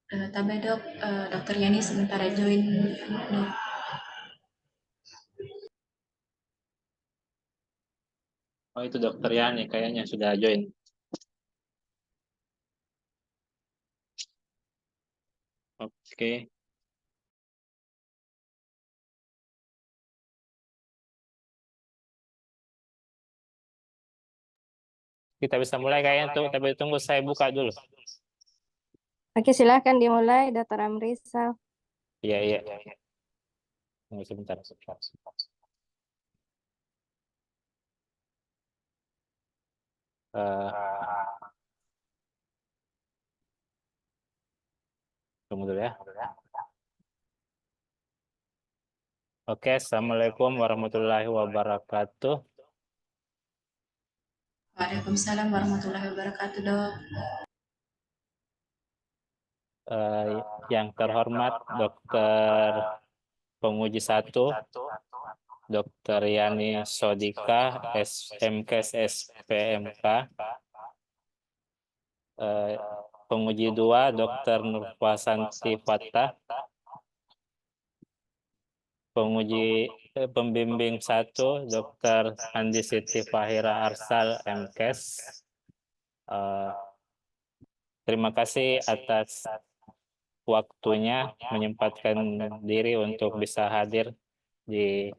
Tambah dok, dokter Yani sementara join dok. Oh itu dokter Yani kayaknya sudah join. Oke. Kita bisa mulai kayaknya tuh, tapi tunggu saya buka dulu. Oke, silakan dimulai, Dr. Amrizal. Iya, iya. Tunggu sebentar. Eh, tunggu dulu ya. Oke, Assalamualaikum warahmatullahi wabarakatuh. Waalaikumsalam warahmatullahi wabarakatuh dok. Yang terhormat Dokter Penguji 1, Dokter Yani Sodika, SMKes SPMK. Penguji 2, Dokter Nurfasanti Fattah. Pembimbing 1, Dokter Andi Siti Fahira Arsal, MKes. Terima kasih atas waktunya menyempatkan diri untuk bisa hadir di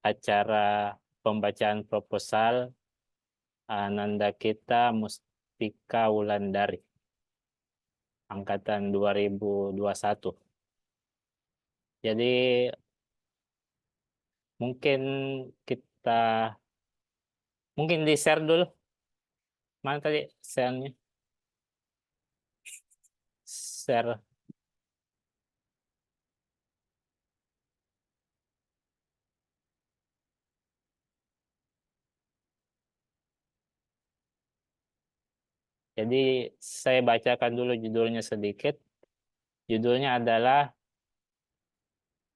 acara pembacaan proposal Ananda Kita Mustika Wulandari angkatan 2021. Jadi mungkin kita di share dulu. Mana tadi share-nya? Share. Jadi saya bacakan dulu judulnya sedikit. Judulnya adalah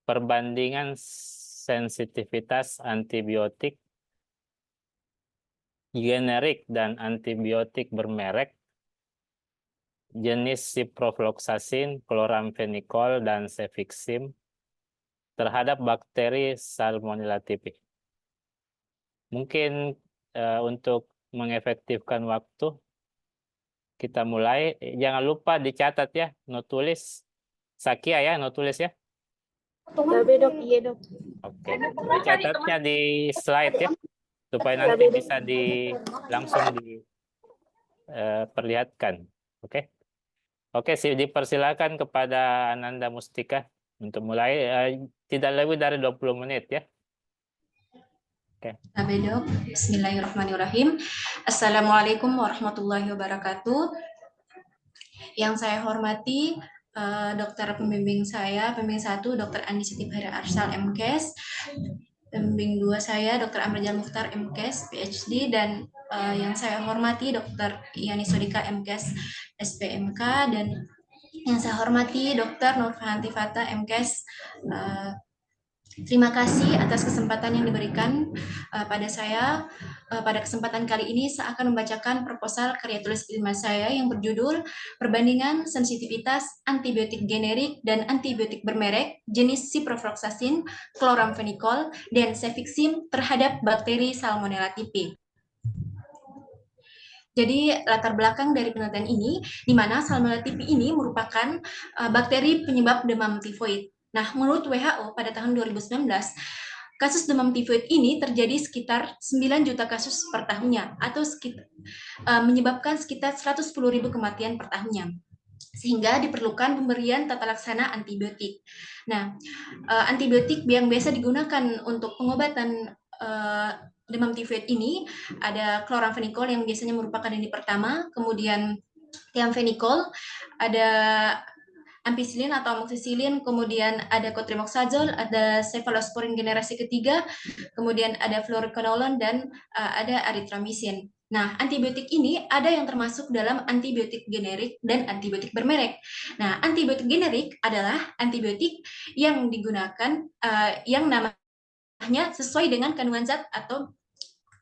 Perbandingan Sensitivitas Antibiotik Generik dan Antibiotik Bermerek jenis ciprofloxacin, chloramphenicol, dan cefixim terhadap bakteri Salmonella typhi. Mungkin untuk mengefektifkan waktu, kita mulai. Jangan lupa dicatat ya, no tulis. Sakia ya, no tulis ya. Tapi dok, iya dok. Oke, dicatatnya di slide ya, supaya nanti bisa langsung diperlihatkan. Oke. Oke, dipersilakan kepada Ananda Mustika untuk mulai. Tidak lebih dari 20 menit ya. Oke. Tambah dok, Bismillahirrahmanirrahim. Assalamualaikum warahmatullahi wabarakatuh. Yang saya hormati dokter pembimbing saya, pembimbing 1, Dokter Andi Siti Fahira Arsal, MKes. Pembimbing 2 saya, Dr. Amrizal Mukhtar, MKes, PhD, dan yang saya hormati Dr. Yani Sodika, MKes, SPMK, dan yang saya hormati Dr. Nurfahanti Fattah, MKes. Terima kasih atas kesempatan yang diberikan pada saya. Pada kesempatan kali ini saya akan membacakan proposal karya tulis ilmiah saya yang berjudul Perbandingan Sensitivitas Antibiotik Generik dan Antibiotik Bermerek jenis ciprofloxacin, chloramphenicol, dan cefixim terhadap bakteri Salmonella typhi. Jadi latar belakang dari penelitian ini, di mana Salmonella typhi ini merupakan bakteri penyebab demam tifoid. Nah, menurut WHO pada tahun 2019, kasus demam tifoid ini terjadi sekitar 9 juta kasus per tahunnya, atau menyebabkan sekitar 110.000 kematian per tahunnya. Sehingga diperlukan pemberian tata laksana antibiotik. Nah, antibiotik yang biasa digunakan untuk pengobatan demam tifoid ini ada chloramphenicol yang biasanya merupakan ini pertama, kemudian thiamphenicol, ada ampicillin atau amoxicillin, kemudian ada cotrimoxazole, ada cephalosporin generasi ketiga, kemudian ada fluoroquinolone, dan ada erythromycin. Nah, antibiotik ini ada yang termasuk dalam antibiotik generik dan antibiotik bermerek. Nah, antibiotik generik adalah antibiotik yang digunakan yang namanya sesuai dengan kandungan zat atau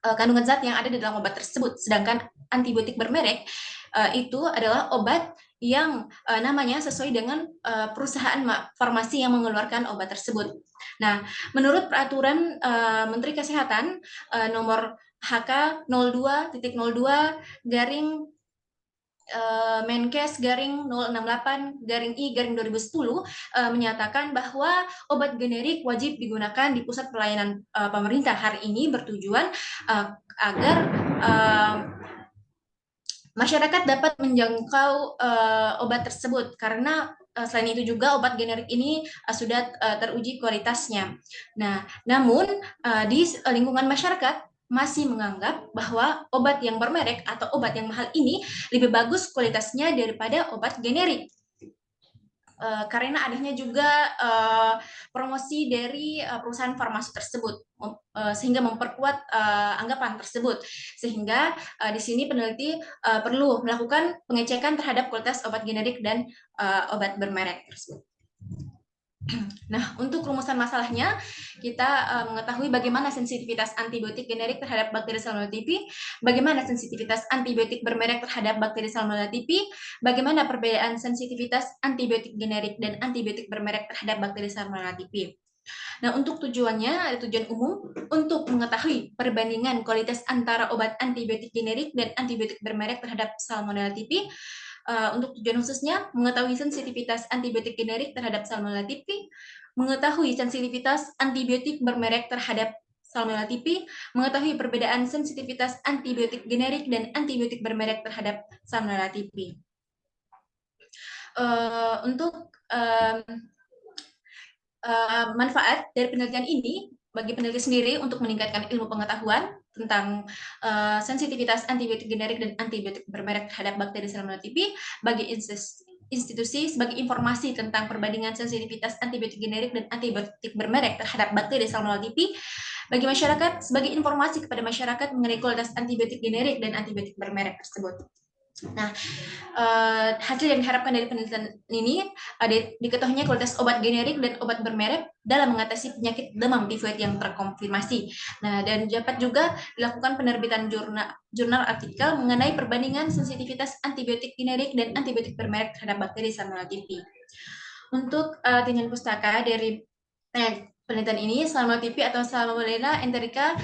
kandungan zat yang ada di dalam obat tersebut. Sedangkan antibiotik bermerek itu adalah obat yang namanya sesuai dengan perusahaan farmasi yang mengeluarkan obat tersebut. Nah, menurut peraturan Menteri Kesehatan nomor HK 02.02 garing Menkes garing 068-I-2010 menyatakan bahwa obat generik wajib digunakan di pusat pelayanan pemerintah. Hari ini bertujuan agar masyarakat dapat menjangkau obat tersebut, karena selain itu juga obat generik ini sudah teruji kualitasnya. Nah, namun di lingkungan masyarakat masih menganggap bahwa obat yang bermerek atau obat yang mahal ini lebih bagus kualitasnya daripada obat generik. Karena adanya juga promosi dari perusahaan farmasi tersebut, sehingga memperkuat anggapan tersebut. Sehingga di sini peneliti perlu melakukan pengecekan terhadap kualitas obat generik dan obat bermerek tersebut. Nah, untuk rumusan masalahnya, kita mengetahui bagaimana sensitivitas antibiotik generik terhadap bakteri Salmonella typhi, bagaimana sensitivitas antibiotik bermerek terhadap bakteri Salmonella typhi, bagaimana perbedaan sensitivitas antibiotik generik dan antibiotik bermerek terhadap bakteri Salmonella typhi. Nah, untuk tujuannya, ada tujuan umum untuk mengetahui perbandingan kualitas antara obat antibiotik generik dan antibiotik bermerek terhadap Salmonella typhi. Untuk tujuan khususnya, mengetahui sensitivitas antibiotik generik terhadap Salmonella typhi, mengetahui sensitivitas antibiotik bermerek terhadap Salmonella typhi, mengetahui perbedaan sensitivitas antibiotik generik dan antibiotik bermerek terhadap Salmonella typhi. Untuk manfaat dari penelitian ini bagi peneliti sendiri untuk meningkatkan ilmu pengetahuan tentang sensitivitas antibiotik generik dan antibiotik bermerek terhadap bakteri Salmonella typhi, bagi institusi sebagai informasi tentang perbandingan sensitivitas antibiotik generik dan antibiotik bermerek terhadap bakteri Salmonella typhi, bagi masyarakat sebagai informasi kepada masyarakat mengenai kualitas antibiotik generik dan antibiotik bermerek tersebut. Nah, hasil yang diharapkan dari penelitian ini diketahuinya kualitas obat generik dan obat bermerek dalam mengatasi penyakit demam tifoid yang terkonfirmasi. Nah, dan dapat juga dilakukan penerbitan jurnal artikel mengenai perbandingan sensitivitas antibiotik generik dan antibiotik bermerek terhadap bakteri Salmonella typhi. Untuk tinjauan pustaka dari penelitian ini, Salmonella typhi atau Salmonella enterica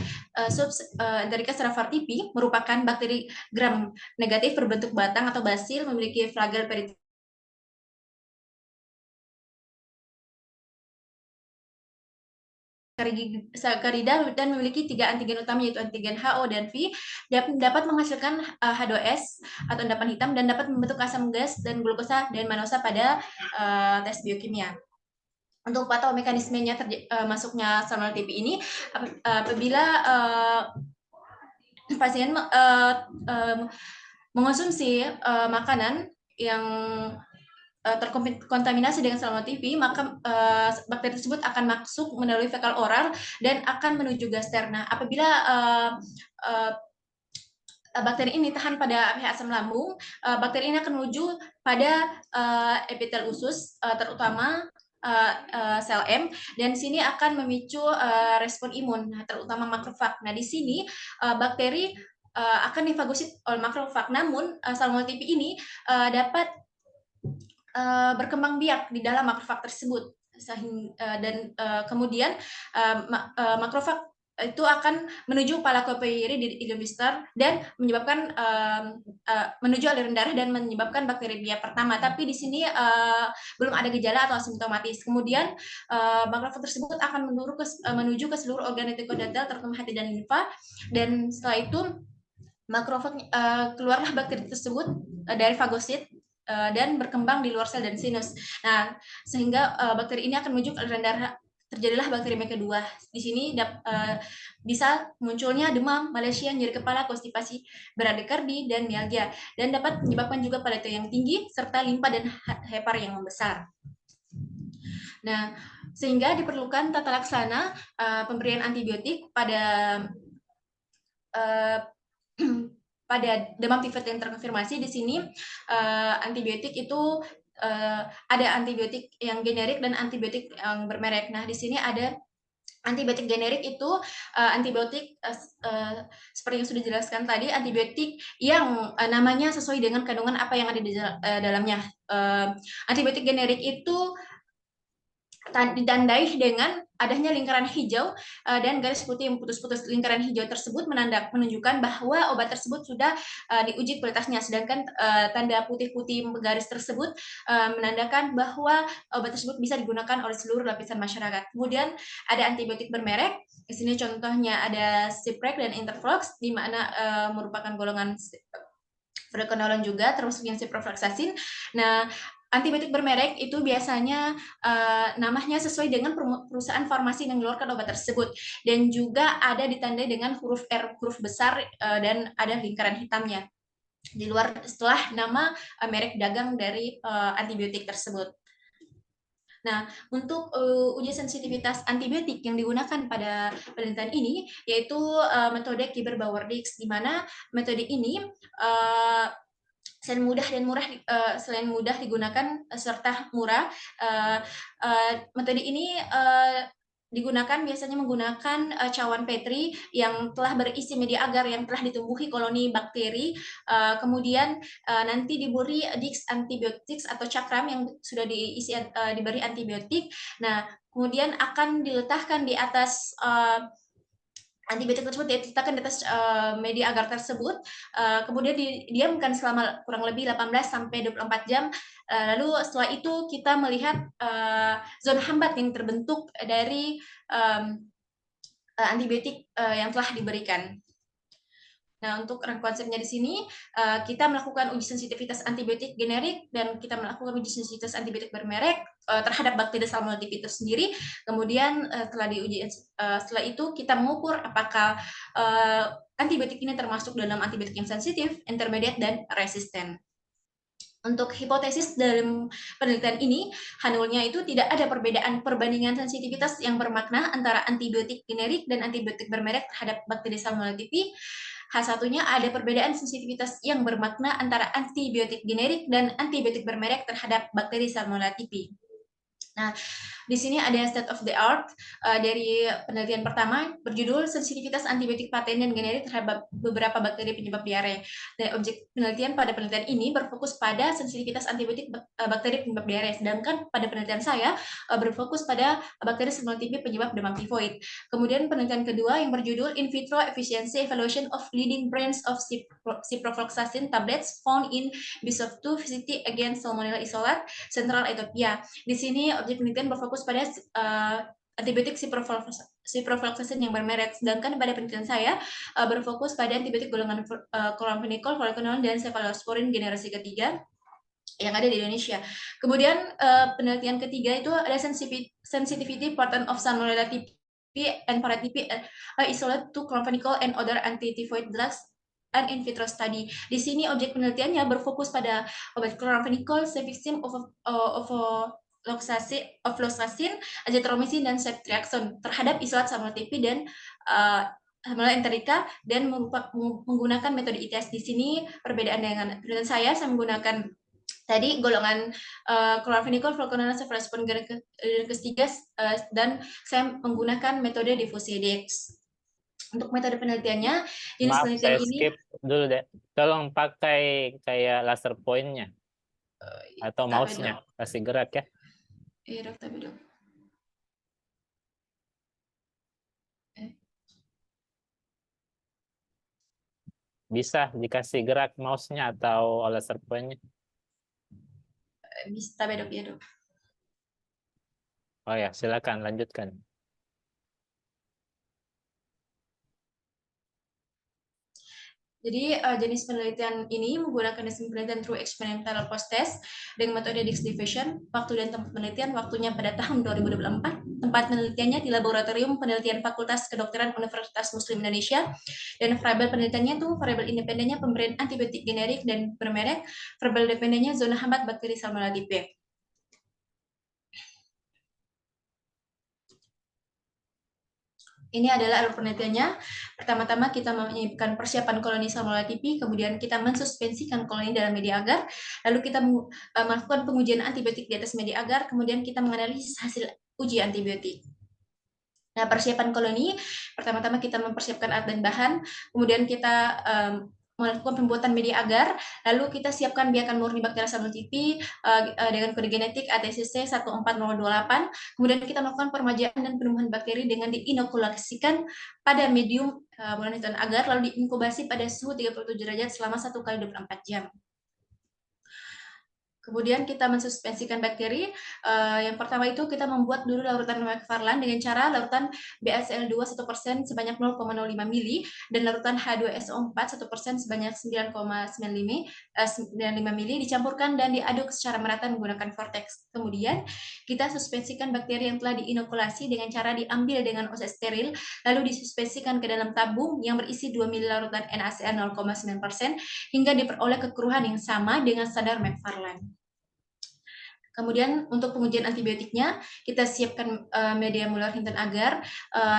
enterica strafar typhi merupakan bakteri gram negatif berbentuk batang atau basil, memiliki flagel sakarida dan memiliki 3 antigen utama, yaitu antigen H, O, dan V, dapat menghasilkan H2S atau endapan hitam dan dapat membentuk asam gas dan glukosa dan manosa pada tes biokimia. Untuk patomekanismenya masuknya Salmonella typhi ini apabila pasien mengonsumsi makanan yang terkontaminasi dengan Salmonella typhi, maka bakteri tersebut akan masuk melalui fekal oral dan akan menuju gaster. Nah, apabila bakteri ini tahan pada pH asam lambung, bakteri ini akan menuju pada epitel usus, terutama sel M, dan di sini akan memicu respon imun, terutama makrofag. Nah, di sini bakteri akan difagosit oleh makrofag, namun Salmonella typhi ini dapat berkembang biak di dalam makrofag tersebut, dan kemudian makrofag itu akan menuju palakopiri di idomistar dan menyebabkan menuju aliran darah dan menyebabkan bakteri biak pertama. Tapi di sini belum ada gejala atau asimptomatis. Kemudian makrofag tersebut akan menuju ke seluruh organ endotelio terutama hati dan limfa, dan setelah itu makrofag keluarlah bakteri tersebut dari fagosit dan berkembang di luar sel dan sinus. Nah, sehingga bakteri ini akan menuju ke aliran darah. Terjadilah bakteriemia kedua. Di sini bisa munculnya demam, malaisia, nyeri kepala, konstipasi, bradikardi, dan mialgia, dan dapat menyebabkan juga paleto yang tinggi serta limpa dan hepar yang membesar. Nah, sehingga diperlukan tata laksana pemberian antibiotik pada demam tifoid yang terkonfirmasi. Di sini antibiotik itu ada antibiotik yang generik dan antibiotik yang bermerek. Nah, di sini ada Antibiotik generik itu antibiotik seperti yang sudah dijelaskan tadi, antibiotik yang namanya sesuai dengan kandungan apa yang ada di dalamnya. Antibiotik generik itu ditandai dengan adanya lingkaran hijau dan garis putih yang putus-putus. Lingkaran hijau tersebut menunjukkan bahwa obat tersebut sudah diuji kualitasnya, sedangkan tanda putih-putih garis tersebut menandakan bahwa obat tersebut bisa digunakan oleh seluruh lapisan masyarakat. Kemudian ada antibiotik bermerek. Di sini contohnya ada Ciprec dan Interflox, di mana merupakan golongan fluoroquinolone juga, termasuk yang ciprofloxacin. Nah, antibiotik bermerek itu biasanya namanya sesuai dengan perusahaan farmasi yang mengeluarkan obat tersebut, dan juga ada ditandai dengan huruf R, huruf besar, dan ada lingkaran hitamnya di luar setelah nama merek dagang dari antibiotik tersebut. Nah, untuk uji sensitivitas antibiotik yang digunakan pada penelitian ini yaitu metode Kieber-Bauer-Dix, di mana metode ini selain mudah digunakan serta murah. Metode ini digunakan biasanya menggunakan cawan Petri yang telah berisi media agar yang telah ditumbuhi koloni bakteri, kemudian nanti diberi Dix antibiotik atau cakram yang sudah diberi antibiotik. Nah, kemudian akan diletakkan di atas antibiotik tersebut, diletakkan di atas media agar tersebut, kemudian didiamkan selama kurang lebih 18 sampai 24 jam. Lalu setelah itu kita melihat zona hambat yang terbentuk dari antibiotik yang telah diberikan. Nah, untuk konsepnya di sini kita melakukan uji sensitivitas antibiotik generik dan kita melakukan uji sensitivitas antibiotik bermerek terhadap bakteri Salmonella typhi itu sendiri. Kemudian setelah itu kita mengukur apakah antibiotik ini termasuk dalam antibiotik yang sensitif, intermediate, dan resisten. Untuk hipotesis dalam penelitian ini, Hanulnya itu tidak ada perbandingan sensitivitas yang bermakna antara antibiotik generik dan antibiotik bermerek terhadap bakteri Salmonella typhi. Satunya ada perbedaan sensitivitas yang bermakna antara antibiotik generik dan antibiotik bermerek terhadap bakteri Salmonella typhi. Nah, di sini ada state of the art dari penelitian pertama berjudul sensitivitas antibiotik paten dan generik terhadap beberapa bakteri penyebab diare. Dan objek penelitian pada penelitian ini berfokus pada sensitivitas antibiotik bakteri penyebab diare, sedangkan pada penelitian saya berfokus pada bakteri Salmonella typhi penyebab demam tifoid. Kemudian penelitian kedua yang berjudul in vitro efficiency evaluation of leading brands of ciprofloxacin tablets found in Bishoftu City against Salmonella isolate Central Ethiopia. Di sini objek penelitian berfokus pada antibiotik ciprofloxacin yang bermerek, sedangkan pada penelitian saya berfokus pada antibiotik golongan chloramphenicol, fluoroquinolone, dan cephalosporin generasi ketiga yang ada di Indonesia. Kemudian penelitian ketiga itu ada sensitivity pattern of Salmonella typhi and paratyphi isolate to chloramphenicol and other anti-typhoid drugs and in vitro study. Di sini objek penelitiannya berfokus pada obat chloramphenicol, cefixime, ofloxacin, azithromycin, dan ceftriaxone terhadap isolat Salmonella typhi dan Salmonella enterica dan menggunakan metode ITS. Di sini perbedaan dengan penelitian saya menggunakan tadi golongan chloramphenicol, fluoroquinolone, cephalosporin ketiga, dan saya menggunakan metode difusi DX. Untuk metode penelitiannya, jenis penelitian saya ini skip dulu deh. Tolong pakai kayak laser point-nya atau mouse-nya, kasih gerak ya. Iya dok, tapi dok. Bisa dikasih gerak mouse-nya atau laser point-nya. Bisa, tapi dok, ya dok. Oh ya, silakan lanjutkan. Jadi jenis penelitian ini menggunakan sistem penelitian through experimental post-test dengan metode Dix division. Waktu dan tempat penelitian, waktunya pada tahun 2024. Tempat penelitiannya di Laboratorium Penelitian Fakultas Kedokteran Universitas Muslim Indonesia. Dan variabel penelitiannya itu variabel independennya pemberian antibiotik generik dan bermerek. Variabel dependennya zona hambat bakteri Salmonella typhi. Ini adalah alur penelitiannya. Pertama-tama kita menyiapkan persiapan koloni Salmonella typhi, kemudian kita mensuspensikan koloni dalam media agar, lalu kita melakukan pengujian antibiotik di atas media agar, kemudian kita menganalisis hasil uji antibiotik. Nah, persiapan koloni, pertama-tama kita mempersiapkan alat dan bahan, kemudian kita melakukan pembuatan media agar, lalu kita siapkan biakan murni bakteri Salmonella tipi dengan kode genetik ATCC 14028, kemudian kita melakukan permajaan dan penumbuhan bakteri dengan diinokulasikan pada medium mononucleon agar, lalu diinkubasi pada suhu 37 derajat selama 1 kali 24 jam. Kemudian kita mensuspensikan bakteri. Yang pertama itu kita membuat dulu larutan McFarland dengan cara larutan BaCl2 1% sebanyak 0,05 mili dan larutan H2SO4 1% sebanyak 9,95 mili dicampurkan dan diaduk secara merata menggunakan vortex. Kemudian kita suspensikan bakteri yang telah diinokulasi dengan cara diambil dengan OC steril lalu disuspensikan ke dalam tabung yang berisi 2 mili larutan NaCl 0,9% hingga diperoleh kekeruhan yang sama dengan standar McFarland. Kemudian untuk pengujian antibiotiknya, kita siapkan media mular Hinton agar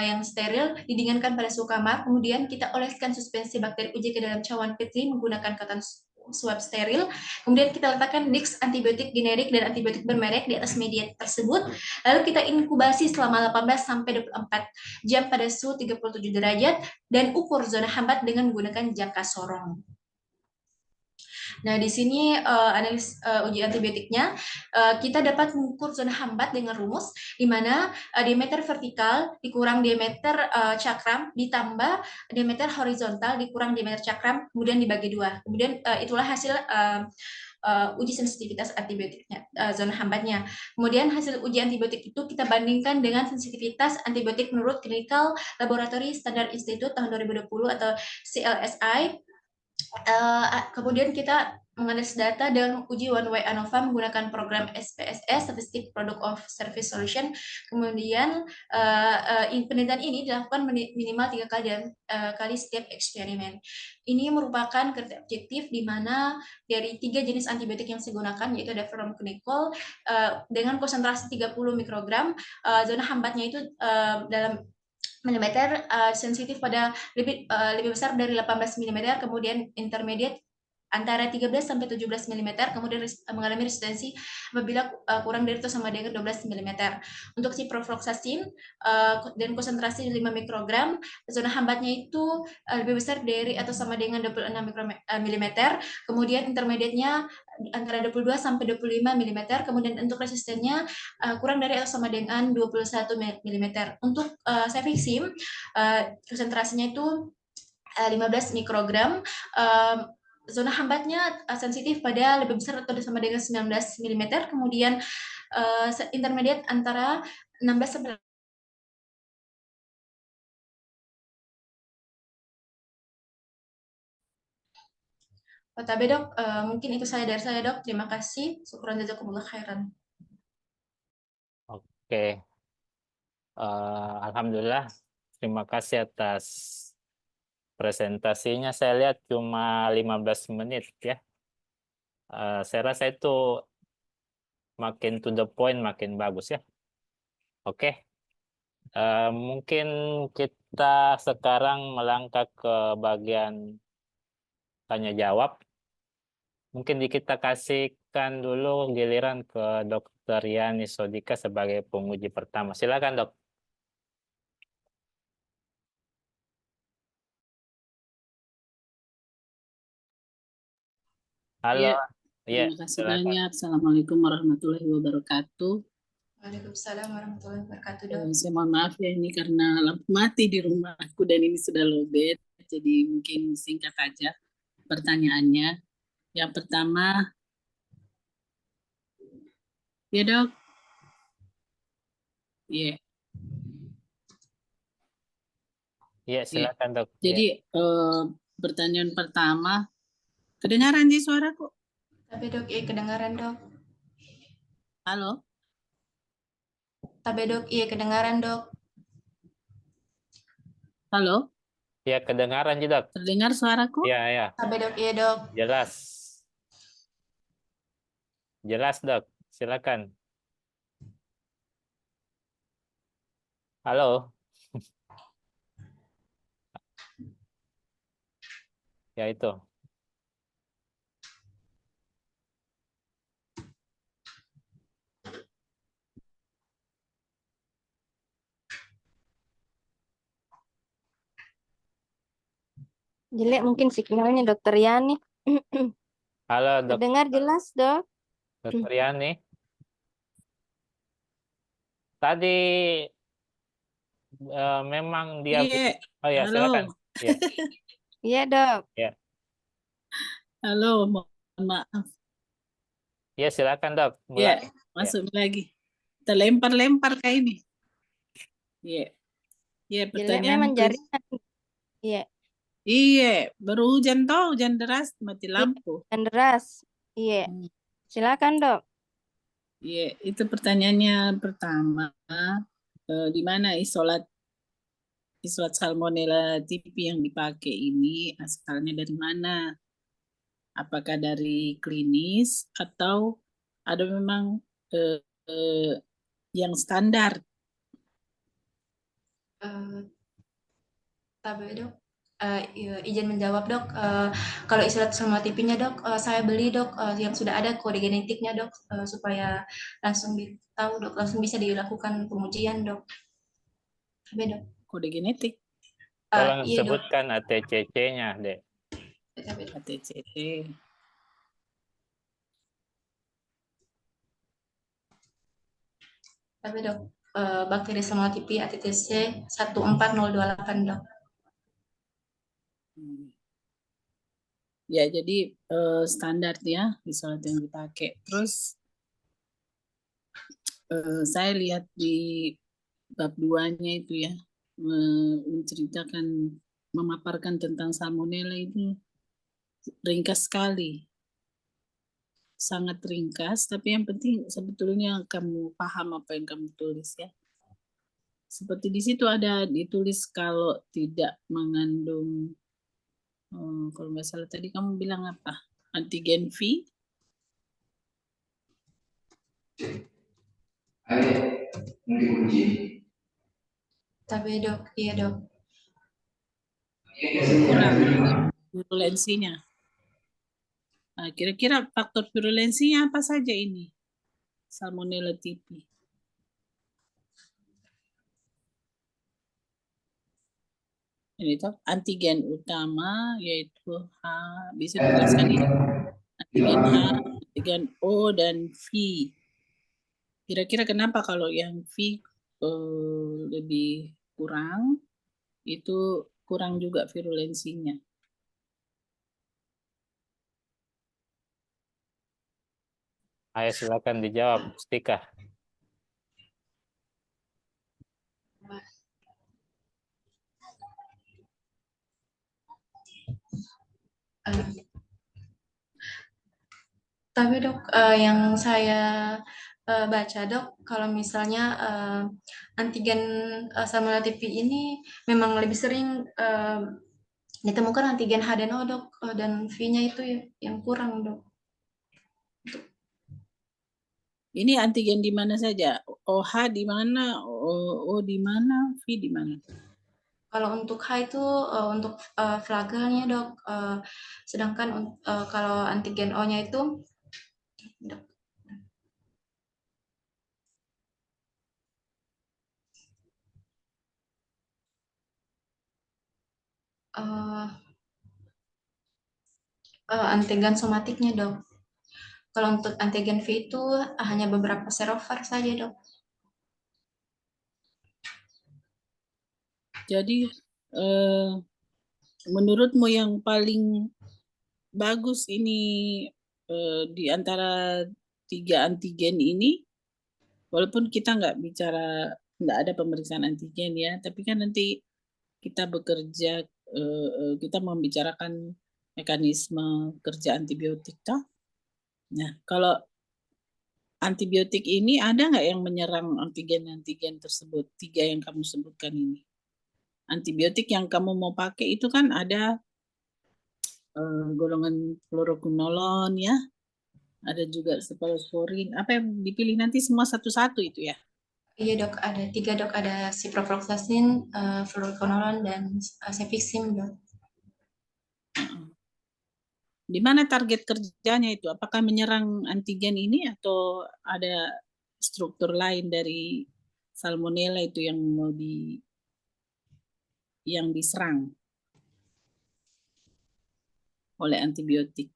yang steril, didinginkan pada suhu kamar, kemudian kita oleskan suspensi bakteri uji ke dalam cawan Petri menggunakan cotton swab steril, kemudian kita letakkan disk antibiotik generik dan antibiotik bermerek di atas media tersebut, lalu kita inkubasi selama 18-24 jam pada suhu 37 derajat, dan ukur zona hambat dengan menggunakan jangka sorong. Nah, di sini analis uji antibiotiknya, kita dapat mengukur zona hambat dengan rumus, di mana diameter vertikal dikurang diameter cakram, ditambah diameter horizontal dikurang diameter cakram, kemudian dibagi 2. Kemudian itulah hasil uji sensitivitas antibiotiknya, zona hambatnya. Kemudian hasil uji antibiotik itu kita bandingkan dengan sensitivitas antibiotik menurut Clinical Laboratory Standard Institute tahun 2020 atau CLSI. Kemudian kita menganalisis data dengan uji one way ANOVA menggunakan program SPSS Statistic Product of Service Solution. Kemudian penelitian ini dilakukan minimal 3 kali dan kali setiap eksperimen. Ini merupakan kriteria objektif di mana dari 3 jenis antibiotik yang saya gunakan, yaitu ada Fluoroquinolone dengan konsentrasi 30 mikrogram, zona hambatnya itu dalam milimeter, sensitif pada lebih besar dari 18 mm, kemudian intermediate antara 13 sampai 17 mm, kemudian mengalami resistensi apabila kurang dari atau sama dengan 12 mm. Untuk ciprofloxacin dan konsentrasi 5 mikrogram, zona hambatnya itu lebih besar dari atau sama dengan 26 mm, kemudian intermediate-nya antara 22 sampai 25 mm, kemudian untuk resistennya kurang dari atau sama dengan 21 mm. Untuk cefixim, konsentrasinya itu 15 mikrogram, zona hambatnya sensitif pada lebih besar atau sama dengan 19 mm, kemudian intermediate antara 16 sampai Tabe dok, mungkin itu saya dari saya dok. Terima kasih. Syukran jazakumullah khairan. Oke, alhamdulillah. Terima kasih atas presentasinya. Saya lihat cuma 15 menit ya. Saya rasa itu makin to the point, makin bagus ya. Oke, mungkin kita sekarang melangkah ke bagian tanya jawab. Mungkin kita kasihkan dulu giliran ke Dr. Yani Sodika sebagai penguji pertama. Silakan dok. Halo. Ya, Iya, terima kasih silakan. banyak. Assalamualaikum warahmatullahi wabarakatuh. Waalaikumsalam warahmatullahi wabarakatuh dok. Saya mohon maaf ya ini karena lampu mati di rumahku dan ini sudah lowbat, jadi mungkin singkat aja pertanyaannya. Yang pertama, ya dok. Iya. Iya, silakan dok. Jadi pertanyaan pertama, kedengaran di suaraku? Tapi dok, iya kedengaran dok. Halo? Tapi dok, iya kedengaran dok. Halo? Iya, kedengaran sih dok. Terdengar suaraku? Iya, iya. Tapi dok, iya dok. Jelas. Jelas dok. Silakan. Halo. Ya itu. Jelek mungkin sinyalnya Dokter Yani. Halo, Terdengar jelas, Dok? Dokter Yani. Tadi memang dia. Iya, Oh ya, halo, silakan. Ya, Iya, Dok. ya, halo, mohon maaf. ya, silakan dok. Ya, Mulai. Ya. masuk lagi. Terlempar-lempar kayak ini. Iya, iya, Jelek pertanyaan memang tuh. jaringan. Iya, Iya, baru hujan toh, hujan deras, mati iya, lampu. dan deras. Iya, Hmm, silakan, Dok. Iya, itu pertanyaannya pertama. Di mana isolat salmonella tipi yang dipakai ini asalnya dari mana? Apakah dari klinis atau ada memang eh, eh, yang standar? Tabe dok, izin menjawab dok. Kalau isolat sama tipinya dok, saya beli dok yang sudah ada kode genetiknya dok, supaya langsung tahu dok, langsung bisa dilakukan pengujian dok. Tabe dok. Kode genetik, Tolong Iya dok. sebutkan ATCC-nya, dek. Tabe dok. ATCT. Tabe dok. Bakteri Salmonella tipi ATTC 14028 dok. Hmm. Ya, jadi standar ya isolat yang dipakai. Terus saya lihat di bab 2-nya itu ya, menceritakan, memaparkan tentang salmonella itu ringkas sekali. Sangat ringkas, tapi yang penting sebetulnya kamu paham apa yang kamu tulis ya. Seperti di situ ada ditulis kalau tidak mengandung, kalau nggak salah tadi kamu bilang apa? Antigen V. Tabe dok, iya dok. Kurang virulensinya. Nah, kira-kira faktor virulensinya apa saja ini? Salmonella tipi. Ini tuh antigen utama yaitu H, bisa dituliskan ini. Antigen H, antigen O, dan V. Kira-kira kenapa kalau yang V lebih kurang, itu kurang juga virulensinya? Ayo silakan dijawab, Stika. Tapi dok, yang saya baca dok, kalau misalnya antigen Salmonella tipi ini memang lebih sering ditemukan antigen H dan O dok, dan V-nya itu yang kurang dok. Ini antigen di mana saja? OH di mana? O di mana? V di mana? Kalau untuk H itu untuk flagelnya dok, sedangkan kalau antigen O-nya itu dok, antigen somatiknya dok. Kalau untuk antigen V itu hanya beberapa serovar saja dok. Jadi menurutmu yang paling bagus ini di antara 3 antigen ini, walaupun kita nggak bicara, nggak ada pemeriksaan antigen ya, tapi kan nanti kita bekerja, kita membicarakan mekanisme kerja antibiotik toh. Nah, kalau antibiotik ini ada nggak yang menyerang antigen-antigen tersebut, 3 yang kamu sebutkan ini? Antibiotik yang kamu mau pakai itu kan ada golongan fluoroquinolon ya, ada juga cephalosporin. Apa yang dipilih nanti semua satu-satu itu ya? Iya dok, ada 3 dok, ada ciprofloxacin, fluoroquinolone, dan cefixim dok. Di mana target kerjanya itu? Apakah menyerang antigen ini atau ada struktur lain dari salmonella itu yang mau yang diserang? oleh antibiotik.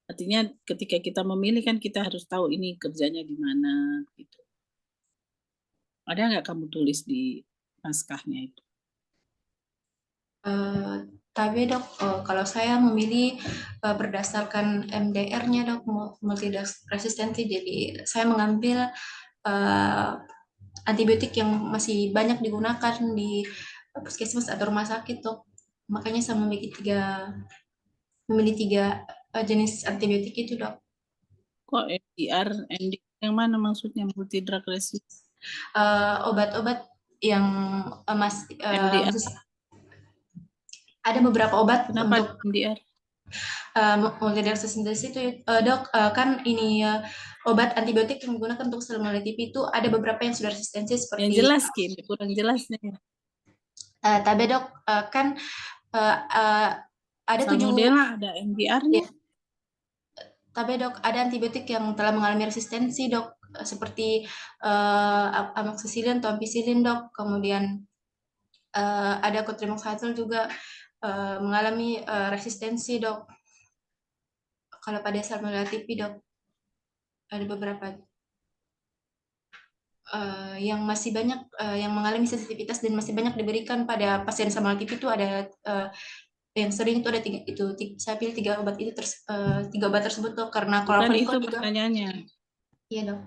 Artinya ketika kita memilih kan kita harus tahu ini kerjanya di mana gitu. Ada nggak kamu tulis di naskahnya itu? Tapi dok, kalau saya memilih berdasarkan MDR-nya dok, multidrug resistensi. Jadi saya mengambil antibiotik yang masih banyak digunakan di puskesmas atau rumah sakit dok. Makanya saya memilih tiga jenis antibiotik itu dok. Kok MDR yang mana maksudnya multidrug resistant? Obat-obat yang MDR. ada beberapa obat Kenapa untuk MDR? multidrug resistensi itu dok, kan ini obat antibiotik yang digunakan untuk Salmonella typhi itu ada beberapa yang sudah resistensi Yang seperti jelas Kim, kurang jelasnya. tapi dok, kan ada 7 Salmonella ada MDR-nya. tapi dok, ada antibiotik yang telah mengalami resistensi dok, seperti amoxicillin atau ampicillin dok, kemudian ada cotrimoxazole juga mengalami resistensi dok. Kalau pada Salmonella typhi dok, ada beberapa yang masih banyak yang mengalami sensitivitas dan masih banyak diberikan pada pasien Salmonella typhi itu ada yang sering itu ada saya pilih 3 obat itu 3 obat tersebut dok, karena Bukan itu chlorpheniramine juga. pertanyaannya. Iya dok.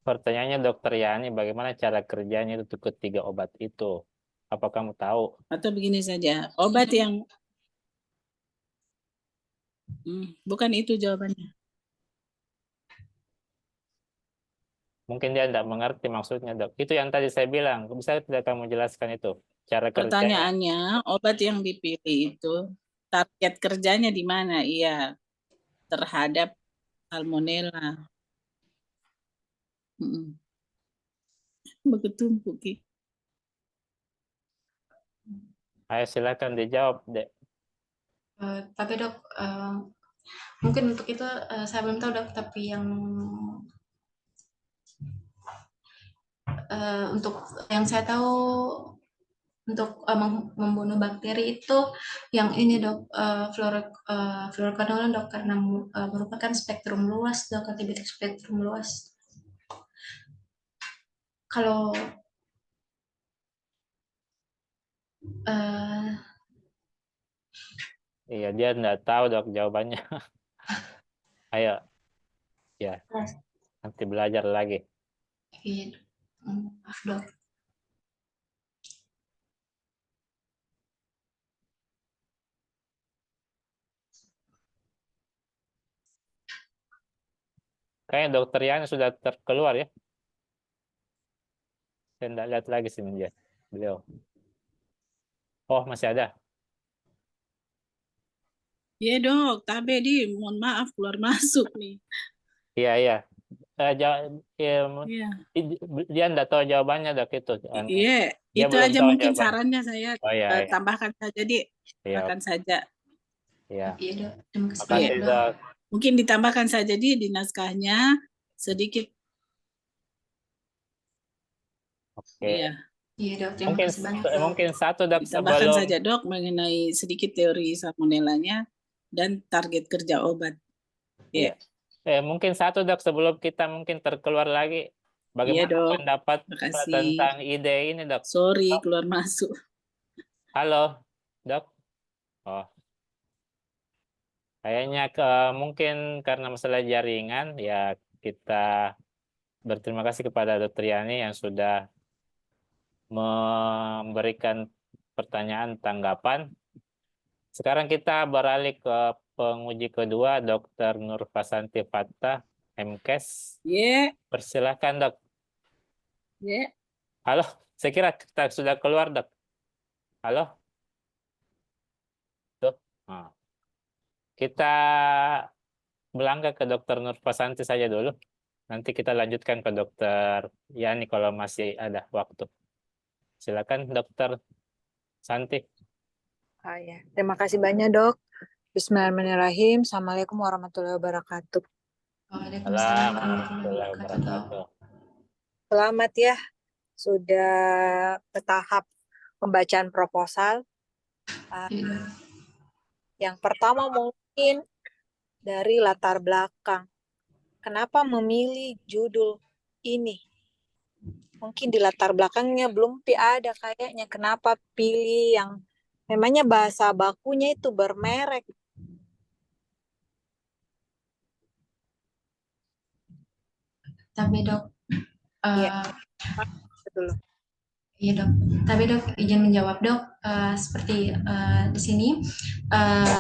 Pertanyaannya Dokter Yani, bagaimana cara kerjanya itu ketiga obat itu? Apa kamu tahu? Atau begini saja, obat yang bukan itu jawabannya. Mungkin dia tidak mengerti maksudnya, Dok. Itu yang tadi saya bilang. Bisa tidak kamu jelaskan itu? Cara kerjanya. Pertanyaannya, obat yang dipilih itu target kerjanya di mana? Iya, terhadap salmonella. Berketumpuk, Ki. Ayo silakan dijawab, Dek. Tapi dok, mungkin untuk itu saya belum tahu dok, tapi yang untuk yang saya tahu untuk membunuh bakteri itu yang ini dok, fluoroquinolone dok, karena merupakan spektrum luas dok, antibiotik spektrum luas. Kalau Iya, dia tidak tahu dok jawabannya. Ayo, ya, nanti belajar lagi. iya, maaf dok. Kayaknya Dokter Yani sudah terkeluar ya. Saya tidak lihat lagi sih dia. Beliau. Oh, masih ada. Iya dok, tapi mohon maaf keluar masuk nih. Iya, iya. Iya. Dia tidak tahu jawabannya dok itu. Iya, Dia itu belum aja tahu mungkin jawabannya. sarannya saya Oh iya, iya. tambahkan saja Iya, tambahkan saja. iya. Iya dok, terima kasih Makasih banyak dok. dok. Mungkin ditambahkan saja di naskahnya sedikit. Oke. Iya. Iya dok, terima kasih banyak dok. Mungkin satu dok Ditambahkan sebelum. saja dok mengenai sedikit teori salmonellanya dan target kerja obat. Iya. Mungkin satu dok sebelum kita mungkin terkeluar lagi. Bagaimana Iya, dok. pendapat Makasih. tentang ide ini dok? Sorry keluar masuk. Halo dok. Oh. Kayaknya mungkin karena masalah jaringan ya kita berterima kasih kepada Dr. Yani yang sudah memberikan pertanyaan tanggapan. Sekarang kita beralih ke penguji kedua, Dr. Nurfasanti Fattah, MKes. Persilahkan dok. Halo, saya kira kita sudah keluar dok. Halo. Tuh. Nah. Kita melangkah ke Dr. Nurfasanti saja dulu. Nanti kita lanjutkan ke Dr. Yani kalau masih ada waktu. Silakan Dr. Santi. Ya. Terima kasih banyak dok. Bismillahirrahmanirrahim. Assalamualaikum warahmatullahi wabarakatuh. Waalaikumsalam warahmatullahi wabarakatuh. Selamat ya, sudah ke tahap pembacaan proposal. Iya. Yang pertama mungkin dari latar belakang. Kenapa memilih judul ini? Mungkin di latar belakangnya belum ada kayaknya. Kenapa pilih yang memangnya bahasa bakunya itu bermerek? Tapi dok, Iya, eh, betul. iya dok. Tapi dok izin menjawab dok. Seperti di sini eh,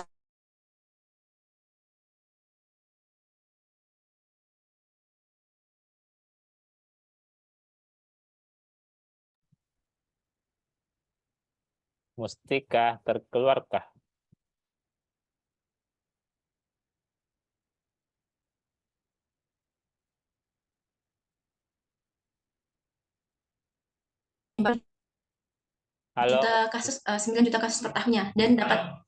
Mustika terkeluarkah? Halo, juta kasus 9 juta kasus per tahunnya dan dapat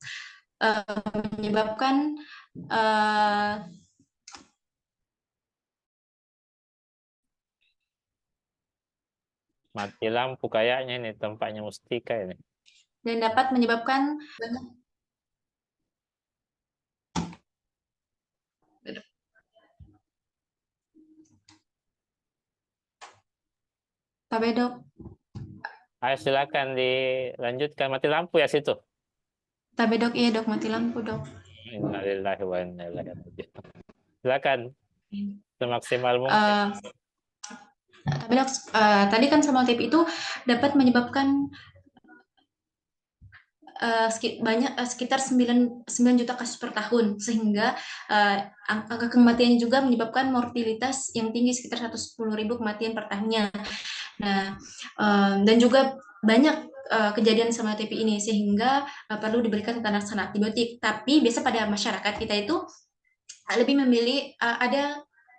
menyebabkan eh, mati lampu kayaknya ini tempatnya Mustika ini. dan dapat menyebabkan tapi dok, Ayo silakan dilanjutkan. Mati lampu ya situ. tapi dok iya dok mati lampu dok. Innalillahi wa inna ilaihi raji'un. Silakan semaksimal mungkin. Tapi dok, tadi kan selama tip itu dapat menyebabkan sekitar 9 juta kasus per tahun sehingga angka kematiannya juga menyebabkan mortalitas yang tinggi sekitar 110.000 kematian per tahunnya. Nah, dan juga banyak kejadian sama TB ini sehingga perlu diberikan tanda-tanda antibiotik. Tapi biasa pada masyarakat kita itu lebih memilih ada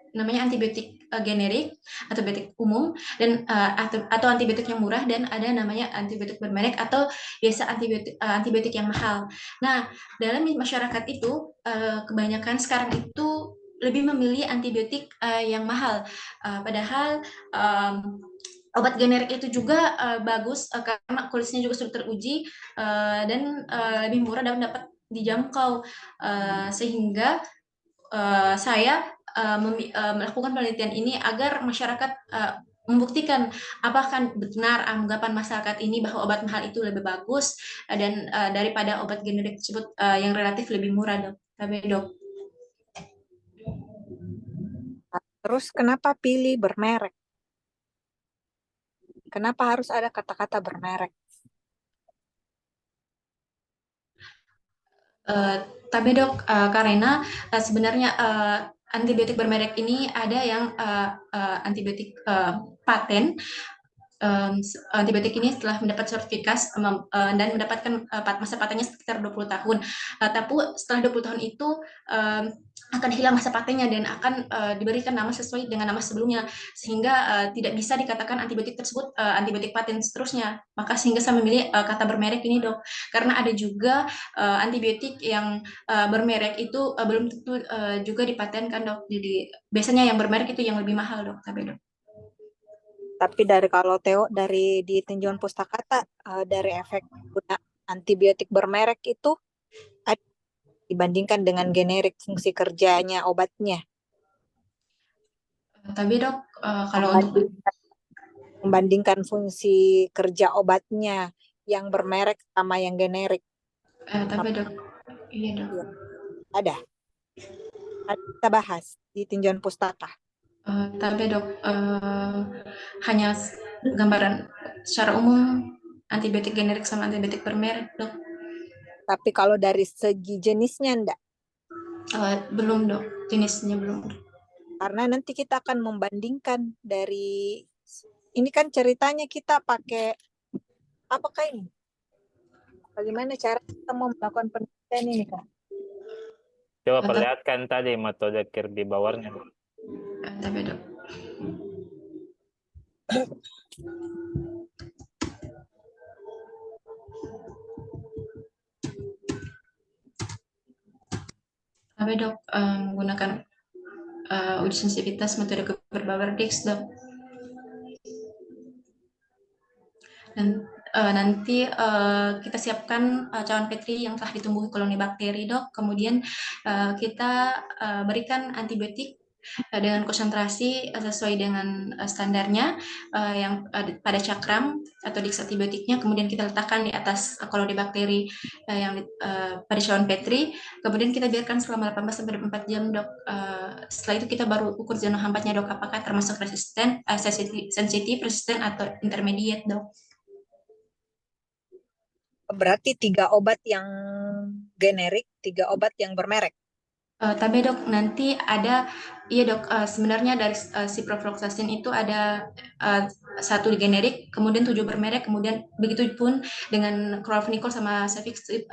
namanya antibiotik generik, antibiotik umum dan atau antibiotik yang murah dan ada namanya antibiotik bermerek atau biasa antibiotik yang mahal. Nah, dalam masyarakat itu kebanyakan sekarang itu lebih memilih antibiotik yang mahal. Padahal obat generik itu juga bagus karena kualitasnya juga sudah teruji dan lebih murah dan dapat dijangkau sehingga saya melakukan penelitian ini agar masyarakat membuktikan apakah benar anggapan masyarakat ini bahwa obat mahal itu lebih bagus dan daripada obat generik tersebut yang relatif lebih murah dok. Tapi dok, Terus kenapa pilih bermerek? Kenapa harus ada kata-kata bermerek? Tapi dok, karena sebenarnya antibiotik bermerek ini ada yang antibiotik paten. Antibiotik ini setelah mendapat sertifikat dan mendapatkan masa patennya sekitar 20 tahun. Tapi setelah 20 tahun itu akan hilang masa patennya dan akan diberikan nama sesuai dengan nama sebelumnya sehingga tidak bisa dikatakan antibiotik tersebut antibiotik paten seterusnya. Maka sehingga saya memilih kata bermerek ini dok, karena ada juga antibiotik yang bermerek itu belum tentu juga dipatenkan dok. Jadi biasanya yang bermerek itu yang lebih mahal dok. Tapi dok. Tapi kalau Theo dari di tinjauan pustaka dari efek guna antibiotik bermerek itu ada dibandingkan dengan generik fungsi kerjanya obatnya. Tapi dok, kalau untuk Membandingkan fungsi kerja obatnya yang bermerek sama yang generik. tapi dok, iya dok. Ada kita bahas di tinjauan pustaka. Tapi dok, hanya gambaran secara umum antibiotik generik sama antibiotik bermerek dok. Tapi kalau dari segi jenisnya enggak. Belum dok, jenisnya belum. Karena nanti kita akan membandingkan dari ini kan ceritanya kita pakai apakah ini? Bagaimana cara kita mau melakukan penelitian ini kak? Coba perlihatkan tadi metode Kirby Bauernya. Tapi dok. Tapi dok menggunakan uji sensitivitas metode Kirby Bauer Dix dok. Dan nanti kita siapkan cawan petri yang telah ditumbuhi koloni bakteri, Dok. Kemudian kita berikan antibiotik dengan konsentrasi sesuai dengan standarnya yang pada cakram atau diks antibiotiknya, kemudian kita letakkan di atas koloni bakteri yang pada cawan petri, kemudian kita biarkan selama 18-24 jam, Dok. Setelah itu kita baru ukur zona hambatnya, Dok, apakah termasuk resisten, sensitif, resisten, atau intermediate, Dok. Berarti 3 obat yang generik, 3 obat yang bermerek. Tapi Dok, nanti ada, iya Dok, sebenarnya dari ciprofloxacin itu ada 1 generik, kemudian 7 bermerek, kemudian begitu pun dengan chlorphenicol sama cefixime,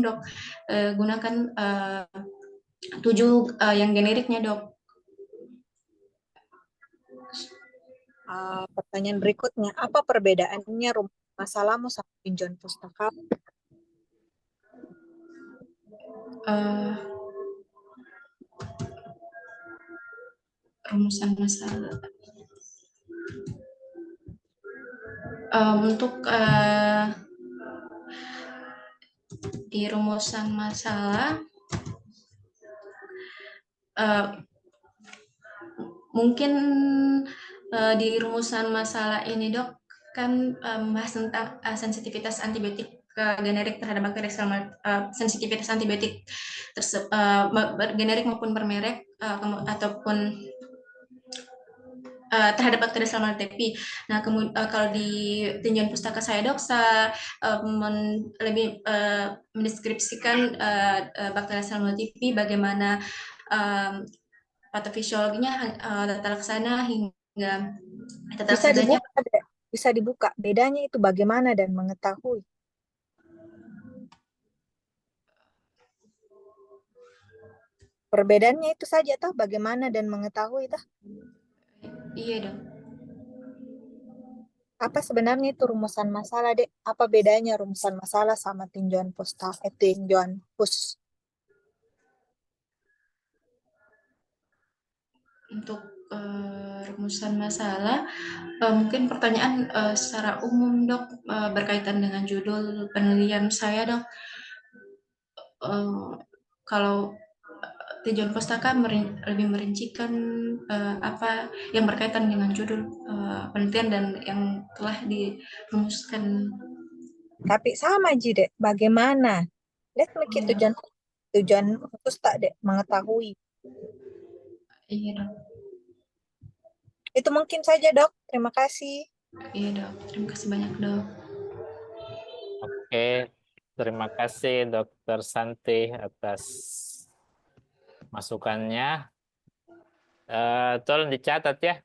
Dok. Gunakan 7 yang generiknya, Dok. Pertanyaan berikutnya, apa perbedaannya masalahmu sama tinjauan pustaka? Rumusan masalah. Untuk di rumusan masalah, mungkin di rumusan masalah ini, Dok, kan membahas tentang sensitivitas antibiotik generik terhadap bakteri selama sensitivitas antibiotik generik maupun bermerek ataupun terhadap bakteri Salmonella typhi. Nah, kemudian kalau di tinjauan pustaka saya, Dok, saya lebih mendeskripsikan bakteri Salmonella typhi, bagaimana patofisiologinya, tata laksana hingga tata laksananya. Bisa dibuka bedanya itu bagaimana dan mengetahui. Perbedaannya itu saja toh, bagaimana dan mengetahui toh. Iya, Dok. Apa sebenarnya itu rumusan masalah, Dek? Apa bedanya rumusan masalah sama tinjauan pustaka, tinjauan pus? Untuk rumusan masalah, mungkin pertanyaan secara umum, Dok, berkaitan dengan judul penelitian saya, Dok. Kalau tinjauan pustaka lebih merincikan apa yang berkaitan dengan judul penelitian dan yang telah dirumuskan. Tapi sama Ji, Dek, bagaimana? Lihat mikir tujuan khusus tak, Dek, mengetahui. Iya, Dok. Itu mungkin saja, Dok. Terima kasih. Iya, Dok. Terima kasih banyak, Dok. Oke, terima kasih Dokter Santi atas masukannya. Tolong dicatat ya.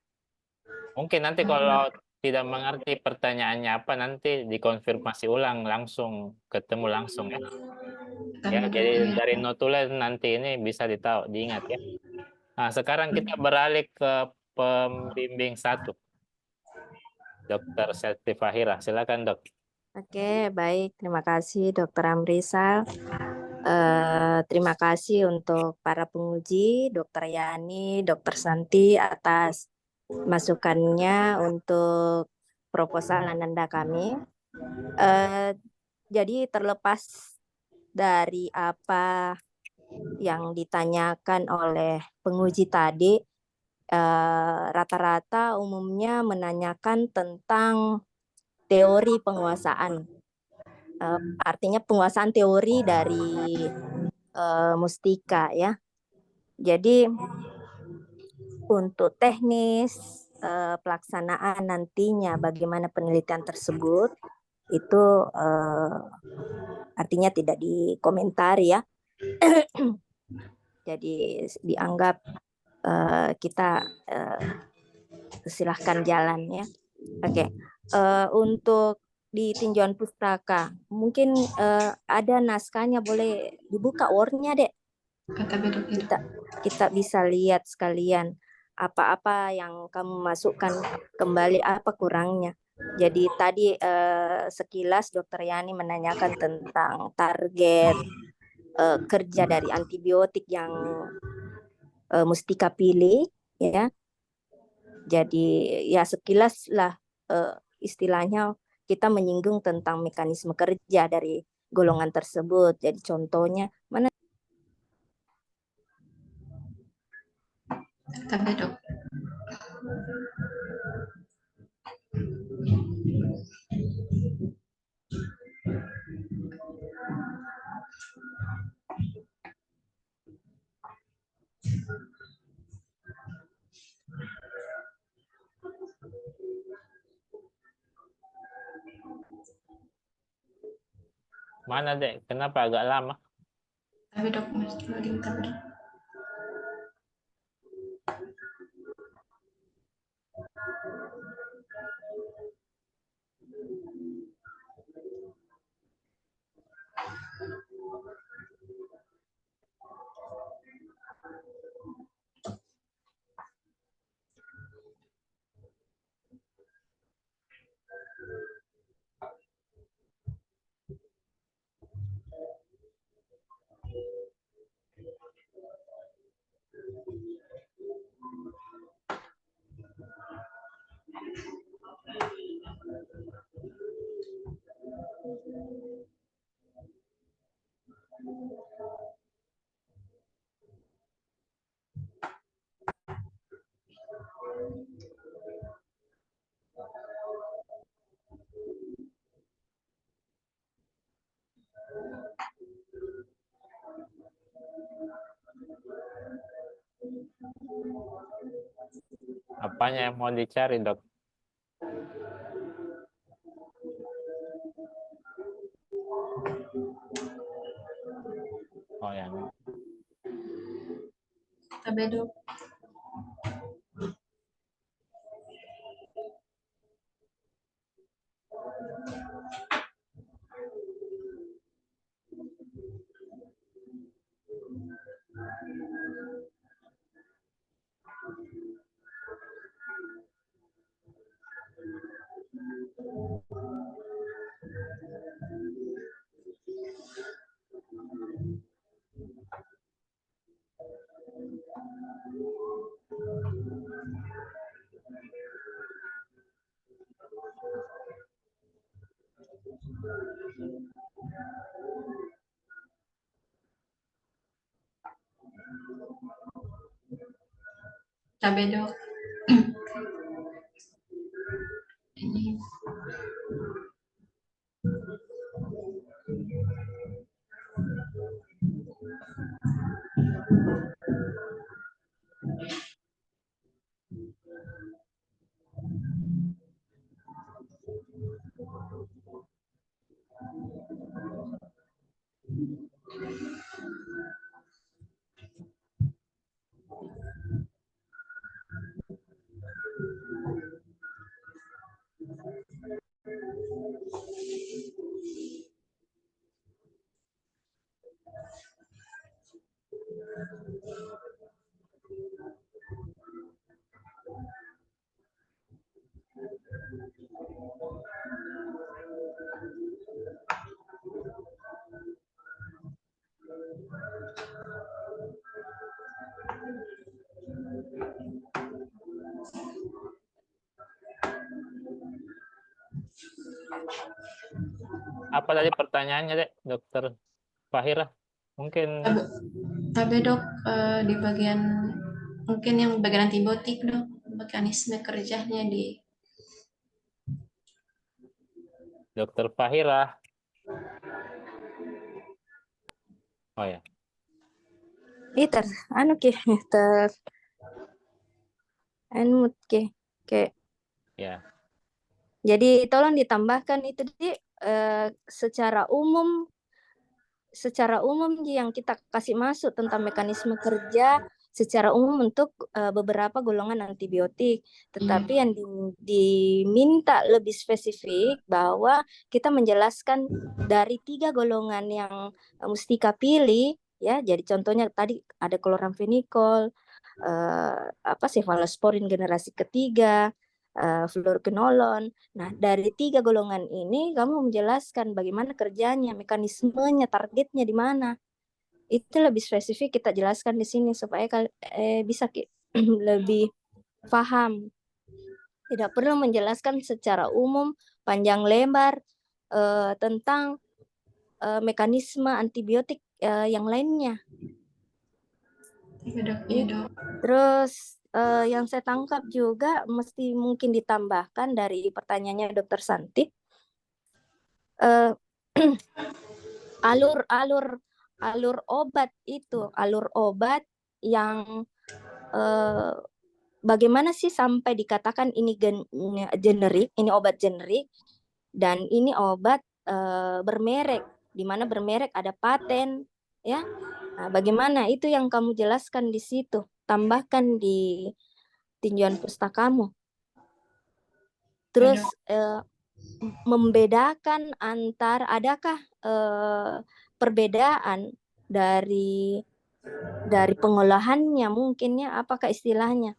Mungkin nanti kalau tidak mengerti pertanyaannya apa, nanti dikonfirmasi ulang langsung, ketemu langsung ya. Ya, jadi dari notulen nanti ini bisa diingat ya. Nah, sekarang kita beralih ke pembimbing 1. Dokter Selti Fahira, silakan, Dok. Oke, baik. Terima kasih Dr. Amrisal. Terima kasih untuk para penguji, Dr. Yani, Dr. Santi atas masukannya untuk proposal Ananda kami. Jadi terlepas dari apa yang ditanyakan oleh penguji tadi, rata-rata umumnya menanyakan tentang teori penguasaan. Artinya penguasaan teori dari mustika ya. Jadi untuk teknis pelaksanaan nantinya bagaimana penelitian tersebut itu artinya tidak dikomentari ya. Jadi dianggap kita silahkan jalan ya. Oke. Untuk di tinjauan pustaka mungkin ada naskahnya, boleh dibuka Word-nya, Dek. Kita bisa lihat sekalian apa-apa yang kamu masukkan kembali, apa kurangnya. Jadi tadi sekilas Dokter Yani menanyakan tentang target kerja dari antibiotik yang mustika pilih ya. Jadi ya sekilas lah istilahnya kita menyinggung tentang mekanisme kerja dari golongan tersebut. Jadi contohnya mana? Tabe dok. Mana dek? Kenapa agak lama? Tabe dok, Mas. Loading tabe dok. Apanya yang mau dicari, dok? Oh, yang Tabe dok. Tabe dok. Ini. apa tadi pertanyaannya, dek, Dokter Fahira? Mungkin Tabe dok, di bagian mungkin yang bagian antibiotik dok, mekanisme kerjanya di Dokter Fahira. Oh ya, anu anu ke ya. jadi tolong ditambahkan itu di secara umum yang kita kasih masuk tentang mekanisme kerja secara umum untuk beberapa golongan antibiotik. Tetapi yang diminta lebih spesifik bahwa kita menjelaskan dari 3 golongan yang Mustika pilih, ya. Jadi contohnya tadi ada kloramfenikol, cefalosporin generasi ketiga, fluoroquinolone. Nah, dari 3 golongan ini kamu menjelaskan bagaimana kerjanya, mekanismenya, targetnya di mana. Itu lebih spesifik kita jelaskan di sini supaya bisa lebih paham. Tidak perlu menjelaskan secara umum panjang lebar tentang mekanisme antibiotik yang lainnya. Iya dok, iya dok. Terus yang saya tangkap juga mesti mungkin ditambahkan dari pertanyaannya Dokter Santi, alur obat itu, alur obat yang bagaimana sih sampai dikatakan ini generik, ini obat generik, dan ini obat bermerek, di mana bermerek ada paten, ya. Nah, bagaimana itu yang kamu jelaskan di situ, tambahkan di tinjauan pustakamu. Terus membedakan antar, adakah perbedaan dari pengolahannya mungkinnya, apakah istilahnya,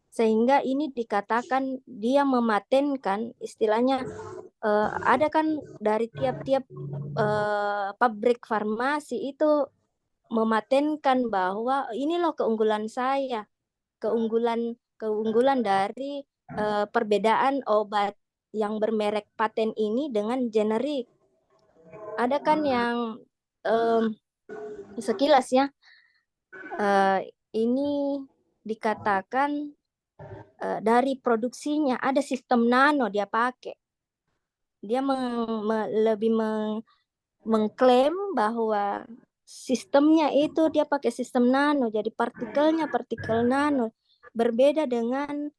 sehingga ini dikatakan dia mematenkan, istilahnya ada kan dari tiap-tiap pabrik farmasi itu mematenkan bahwa ini loh keunggulan saya, keunggulan dari perbedaan obat yang bermerek paten ini dengan generik. Ada kan yang sekilas ya, ini dikatakan dari produksinya ada sistem nano dia pakai. Dia lebih mengklaim bahwa sistemnya itu dia pakai sistem nano, jadi partikelnya partikel nano, berbeda dengan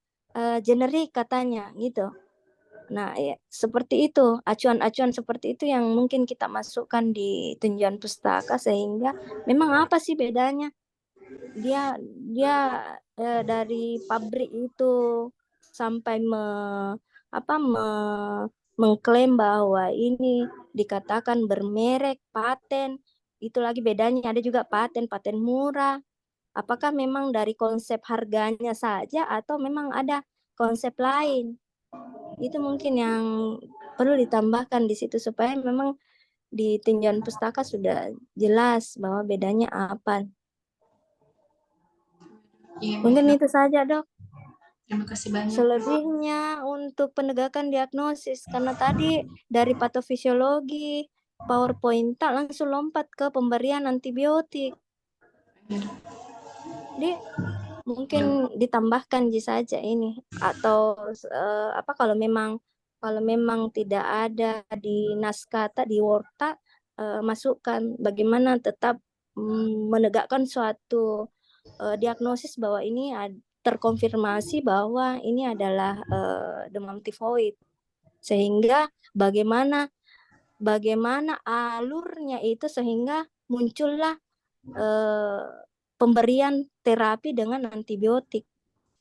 generik katanya gitu. Nah, ya, seperti itu, acuan-acuan seperti itu yang mungkin kita masukkan di tinjauan pustaka, sehingga memang apa sih bedanya? Dia dari pabrik itu sampai mengklaim bahwa ini dikatakan bermerek, paten, itu lagi bedanya. Ada juga paten murah. Apakah memang dari konsep harganya saja atau memang ada konsep lain? Itu mungkin yang perlu ditambahkan di situ supaya memang di tinjauan pustaka sudah jelas bahwa bedanya apa. Iya, Mungkin dok. itu saja, Dok. Terima kasih banyak. Selebihnya untuk penegakan diagnosis, karena tadi dari patofisiologi, PowerPoint langsung lompat ke pemberian antibiotik. Jadi mungkin ditambahkan saja ini, atau kalau memang tidak ada di naskah di Worta, masukkan bagaimana tetap menegakkan suatu diagnosis bahwa ini terkonfirmasi bahwa ini adalah demam tifoid, sehingga bagaimana alurnya itu sehingga muncullah pemberian terapi dengan antibiotik.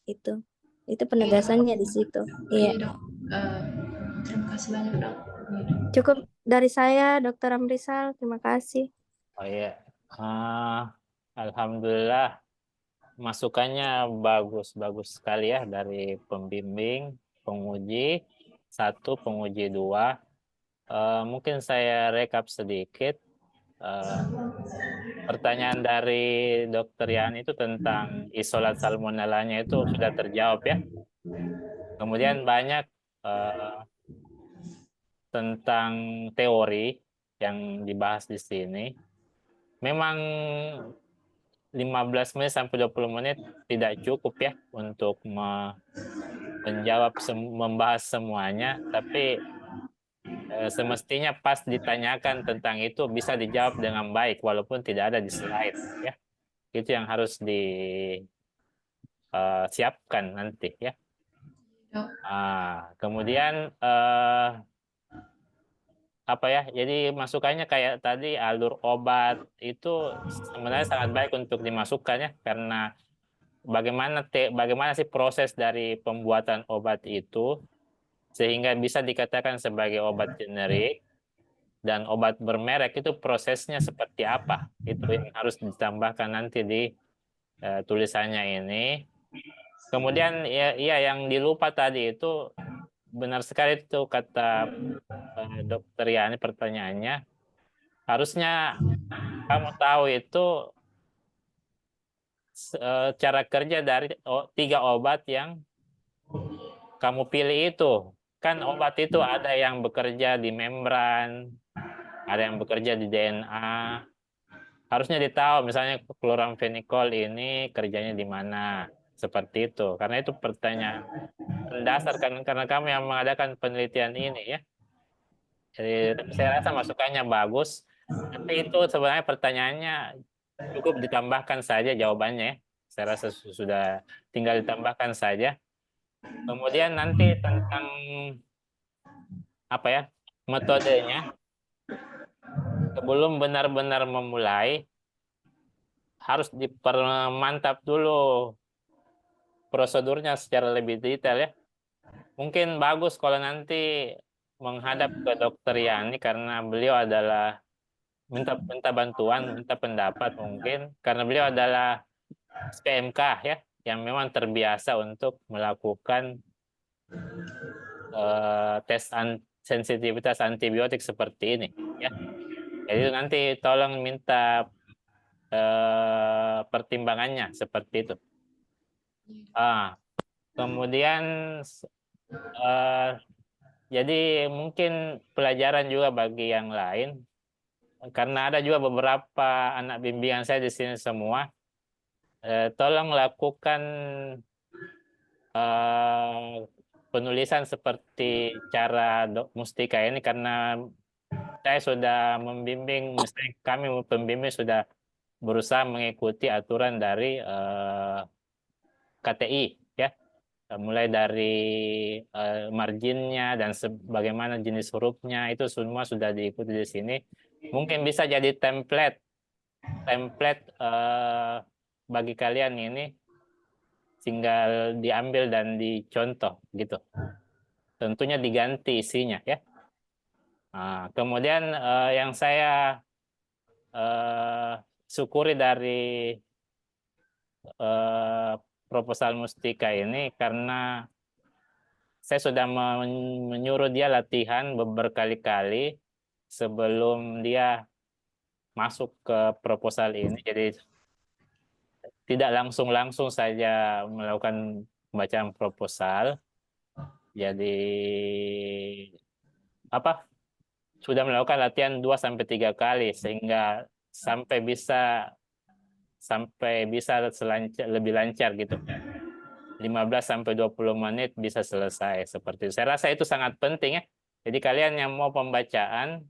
Itu penegasannya di situ. Iya, Iya. dok. Terima kasih banyak, dok. Cukup dari saya, Dr. Amrisal. Terima kasih. Oh iya, alhamdulillah masukannya bagus sekali ya dari pembimbing, penguji 1, penguji 2. Mungkin saya rekap sedikit. Pertanyaan dari Dr. Yani itu tentang isolat salmonellanya itu sudah terjawab ya. Kemudian banyak tentang teori yang dibahas di sini. Memang 15 menit sampai 20 menit tidak cukup ya untuk membahas semuanya, tapi semestinya pas ditanyakan tentang itu bisa dijawab dengan baik walaupun tidak ada di slide ya. Itu yang harus disiapkan nanti ya. Kemudian apa ya? Jadi masukannya kayak tadi alur obat itu sebenarnya sangat baik untuk dimasukkan ya, karena bagaimana sih proses dari pembuatan obat itu sehingga bisa dikatakan sebagai obat generik, dan obat bermerek itu prosesnya seperti apa, itu yang harus ditambahkan nanti di tulisannya ini. Kemudian ya yang dilupa tadi itu benar sekali itu kata Dokter Yani, pertanyaannya harusnya kamu tahu itu cara kerja dari 3 obat yang kamu pilih itu. Kan obat itu ada yang bekerja di membran, ada yang bekerja di DNA. Harusnya ditahu, misalnya chloramphenicol ini kerjanya di mana. Seperti itu. Karena itu pertanyaan mendasar karena kamu yang mengadakan penelitian ini ya. Jadi saya rasa masukannya bagus. Tapi itu sebenarnya pertanyaannya cukup ditambahkan saja jawabannya ya. Saya rasa sudah tinggal ditambahkan saja. Kemudian nanti tentang apa ya metodenya, sebelum benar-benar memulai harus dipermantap dulu prosedurnya secara lebih detail ya. Mungkin bagus kalau nanti menghadap ke Dokter Yani karena beliau adalah minta bantuan, minta pendapat mungkin karena beliau adalah PMK ya yang memang terbiasa untuk melakukan tes sensitivitas antibiotik seperti ini ya. Jadi nanti tolong minta pertimbangannya seperti itu. Kemudian jadi mungkin pelajaran juga bagi yang lain karena ada juga beberapa anak bimbingan saya di sini semua. Tolong lakukan penulisan seperti cara Dok Mustika ini karena saya sudah membimbing, misalnya kami pembimbing sudah berusaha mengikuti aturan dari KTI ya, mulai dari marginnya dan bagaimana jenis hurufnya itu semua sudah diikuti di sini. Mungkin bisa jadi template bagi kalian ini, tinggal diambil dan dicontoh gitu. Tentunya diganti isinya ya. Kemudian yang saya syukuri dari proposal Mustika ini karena saya sudah menyuruh dia latihan berkali-kali sebelum dia masuk ke proposal ini. Jadi tidak langsung saja melakukan pembacaan proposal. Jadi sudah melakukan latihan 2-3 kali sehingga sampai bisa lebih lancar gitu. 15-20 menit bisa selesai seperti itu. Saya rasa itu sangat penting ya. Jadi kalian yang mau pembacaan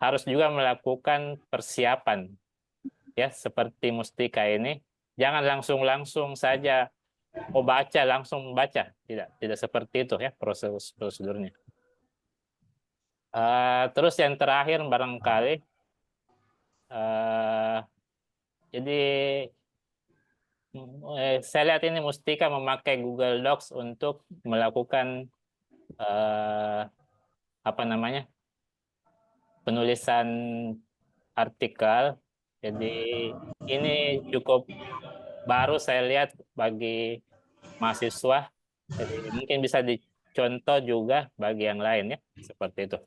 harus juga melakukan persiapan ya seperti Mustika ini. Jangan langsung saja baca langsung baca. Tidak seperti itu ya prosedurnya. Terus yang terakhir barangkali jadi saya lihat ini Mustika memakai Google Docs untuk melakukan penulisan artikel. Jadi ini cukup baru saya lihat bagi mahasiswa. Jadi mungkin bisa dicontoh juga bagi yang lain ya seperti itu.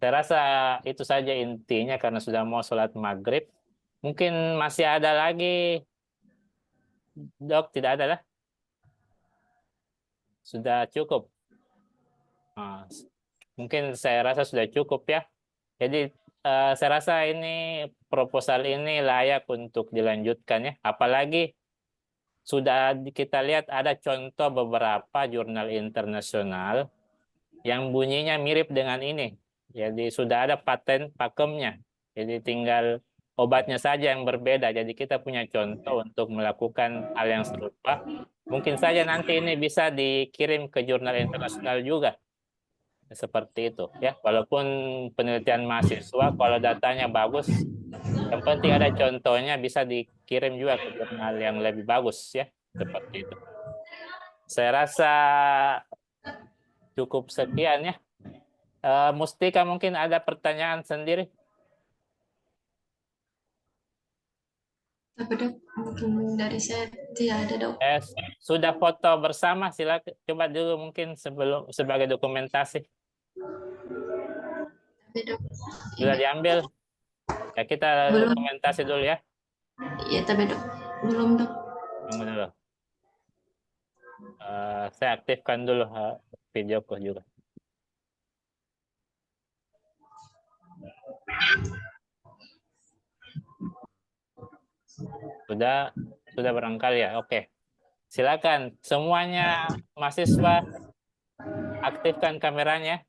Saya rasa itu saja intinya karena sudah mau sholat maghrib. Mungkin masih ada lagi, Dok? Tidak ada lah? Sudah cukup? Mungkin saya rasa sudah cukup ya. Jadi saya rasa ini proposal ini layak untuk dilanjutkan ya. Apalagi sudah kita lihat ada contoh beberapa jurnal internasional yang bunyinya mirip dengan ini. Jadi sudah ada paten pakemnya. Jadi tinggal obatnya saja yang berbeda. Jadi kita punya contoh untuk melakukan hal yang serupa. Mungkin saja nanti ini bisa dikirim ke jurnal internasional juga. Seperti itu ya. Walaupun penelitian mahasiswa kalau datanya bagus, yang penting ada contohnya bisa dikirim juga ke jurnal yang lebih bagus ya. Seperti itu. Saya rasa cukup sekian ya. Mustika mungkin ada pertanyaan sendiri? Tapi Dok, mungkin dari saya tidak ada Dok. Sudah foto bersama, silakan coba dulu mungkin sebagai dokumentasi. Tapi Dok, Sudah diambil? Ya kita belum. dokumentasi dulu ya. Ya tapi Dok, belum Dok. Tunggu dulu. Saya aktifkan dulu videoku juga. Sudah barangkali ya. Oke. Silakan semuanya mahasiswa aktifkan kameranya.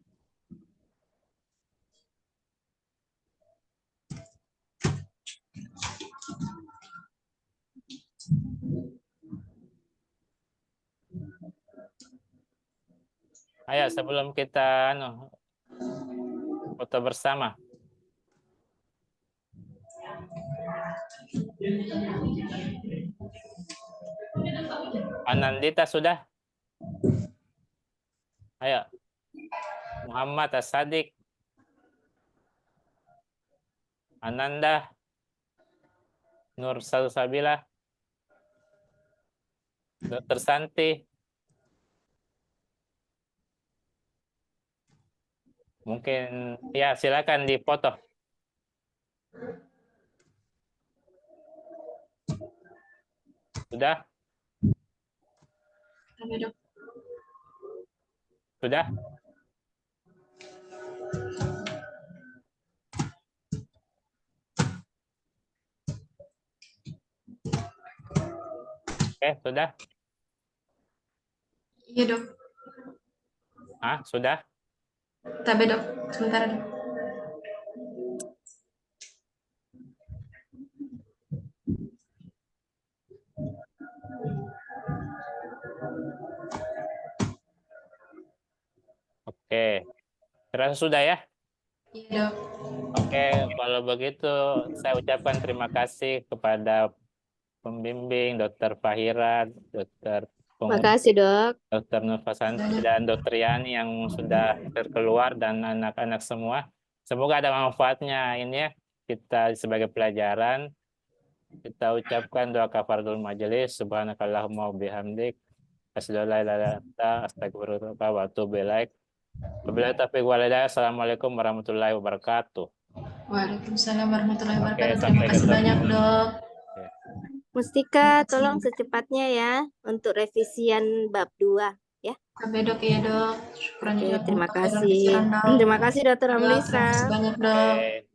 Ayo sebelum kita foto bersama. Anandita sudah? Ayo. Muhammad As-Sadiq. Ananda. Nur Salsabila. Dr. Santi. Mungkin ya silakan dipoto. Sudah? Kami, Dok. Sudah? Oke, sudah? Iya, Dok. Sudah? Tapi, Dok, sebentar, Dok. Oke. Terasa sudah ya? Iya, Dok. Oke, kalau begitu saya ucapkan terima kasih kepada pembimbing Dr. Fahira, Dr. Makasih, Dok. Dr. Nurfasanti dan Dr. Yani yang sudah terkeluar dan anak-anak semua. Semoga ada manfaatnya ini ya. Kita sebagai pelajaran kita ucapkan doa kafaratul majelis. Subhanakallahumma wabihamdik. Asyhadu an la ilaha illa anta astaghfiruka wa atubu ilaik. Wabillahi taufiq wal hidayah. Assalamualaikum warahmatullahi wabarakatuh. Waalaikumsalam warahmatullahi Oke, wabarakatuh. Terima sampai kasih ketemu. banyak, Dok. Mustika, tolong secepatnya ya untuk revisian bab 2. Sampai, Dok, ya, Dok. Syukran Oke, jazakumullah terima khairan kasih. kasiran, Dok. Terima kasih, Dr. Ya, terima Amrisa. kasih banyak, Dok. Oke.